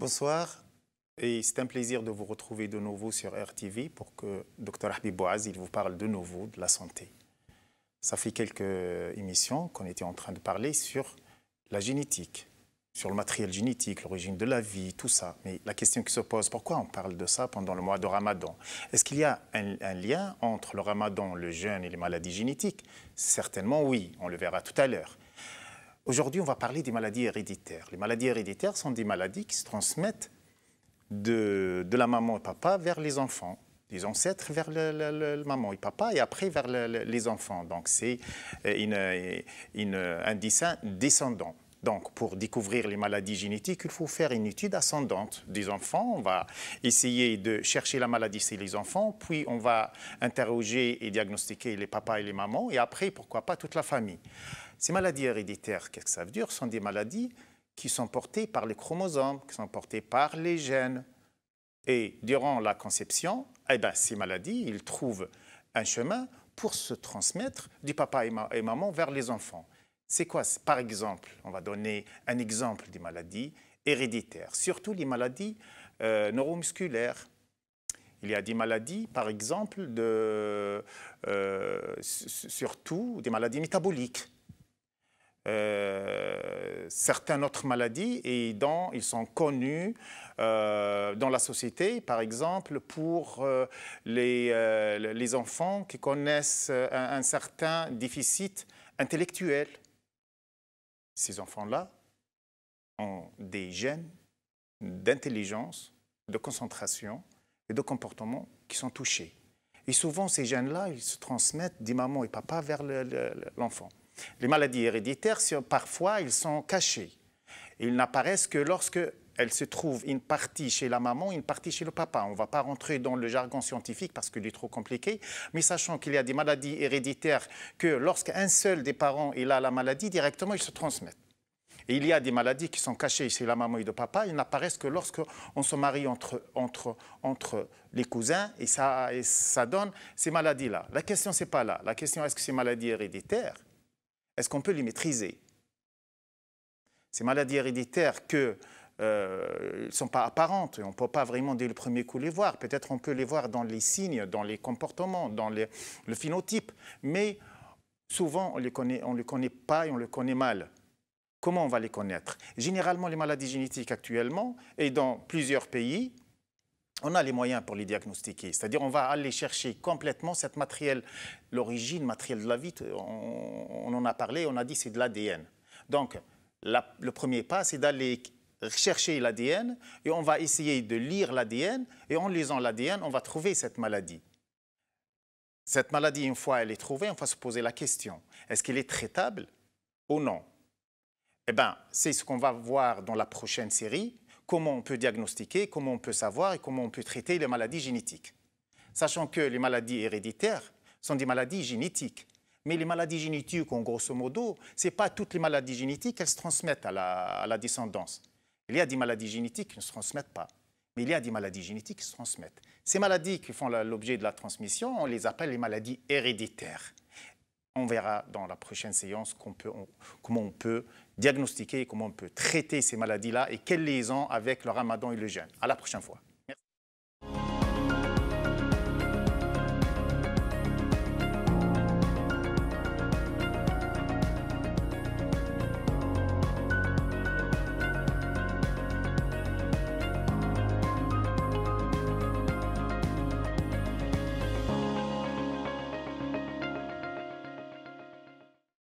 Bonsoir et c'est un plaisir de vous retrouver de nouveau sur RTV pour que Dr Habib Bouaz il vous parle de nouveau de la santé. Ça fait quelques émissions qu'on était en train de parler sur la génétique, sur le matériel génétique, l'origine de la vie, tout ça. Mais la question qui se pose, pourquoi on parle de ça pendant le mois de Ramadan? Est-ce qu'il y a un lien entre le Ramadan, le jeûne et les maladies génétiques? Certainement oui, on le verra tout à l'heure. Aujourd'hui, on va parler des maladies héréditaires. Les maladies héréditaires sont des maladies qui se transmettent de la maman et papa vers les enfants, des ancêtres vers le maman et papa et après vers les enfants. Donc, c'est un dessin descendant. Donc, pour découvrir les maladies génétiques, il faut faire une étude ascendante des enfants. On va essayer de chercher la maladie chez les enfants, puis on va interroger et diagnostiquer les papas et les mamans, et après, pourquoi pas, toute la famille. Ces maladies héréditaires, qu'est-ce que ça veut dire? Sont des maladies qui sont portées par les chromosomes, qui sont portées par les gènes. Et durant la conception, ces maladies, ils trouvent un chemin pour se transmettre du papa et maman vers les enfants. C'est quoi? Par exemple, on va donner un exemple des maladies héréditaires, surtout les maladies neuromusculaires. Il y a des maladies, par exemple, surtout des maladies métaboliques. Certaines autres maladies et dont ils sont connus dans la société, par exemple pour les enfants qui connaissent un certain déficit intellectuel. Ces enfants-là ont des gènes d'intelligence, de concentration et de comportement qui sont touchés. Et souvent, ces gènes-là, ils se transmettent des mamans et papas vers l'enfant. Les maladies héréditaires, parfois, ils sont cachés. Ils n'apparaissent que lorsqu'elles se trouvent une partie chez la maman, une partie chez le papa. On ne va pas rentrer dans le jargon scientifique parce qu'il est trop compliqué, mais sachant qu'il y a des maladies héréditaires que lorsqu'un seul des parents il a la maladie, directement, ils se transmettent. Et il y a des maladies qui sont cachées chez la maman et le papa, ils n'apparaissent que lorsqu'on se marie entre les cousins et ça donne ces maladies-là. La question, ce n'est pas là. La question, est-ce que ces maladies héréditaires, est-ce qu'on peut les maîtriser? Ces maladies héréditaires qui ne sont pas apparentes, on ne peut pas vraiment dès le premier coup les voir. Peut-être on peut les voir dans les signes, dans les comportements, dans le phénotype, mais souvent on ne les connaît pas et on les connaît mal. Comment on va les connaître? Généralement, les maladies génétiques actuellement, et dans plusieurs pays, on a les moyens pour les diagnostiquer. C'est-à-dire on va aller chercher complètement cette matériel, l'origine matérielle de la vie. On en a parlé, on a dit c'est de l'ADN. Donc, le premier pas, c'est d'aller chercher l'ADN et on va essayer de lire l'ADN et en lisant l'ADN, on va trouver cette maladie. Cette maladie, une fois elle est trouvée, on va se poser la question, est-ce qu'elle est traitable ou non? Eh bien, c'est ce qu'on va voir dans la prochaine série, comment on peut diagnostiquer, comment on peut savoir et comment on peut traiter les maladies génétiques. Sachant que les maladies héréditaires sont des maladies génétiques. Mais les maladies génétiques, en grosso modo, ce n'est pas toutes les maladies génétiques qu'elles se transmettent à la descendance. Il y a des maladies génétiques qui ne se transmettent pas. Mais il y a des maladies génétiques qui se transmettent. Ces maladies qui font l'objet de la transmission, on les appelle les maladies héréditaires. On verra dans la prochaine séance comment on peut diagnostiquer, comment on peut traiter ces maladies-là et quelle liaison avec le ramadan et le jeûne. À la prochaine fois.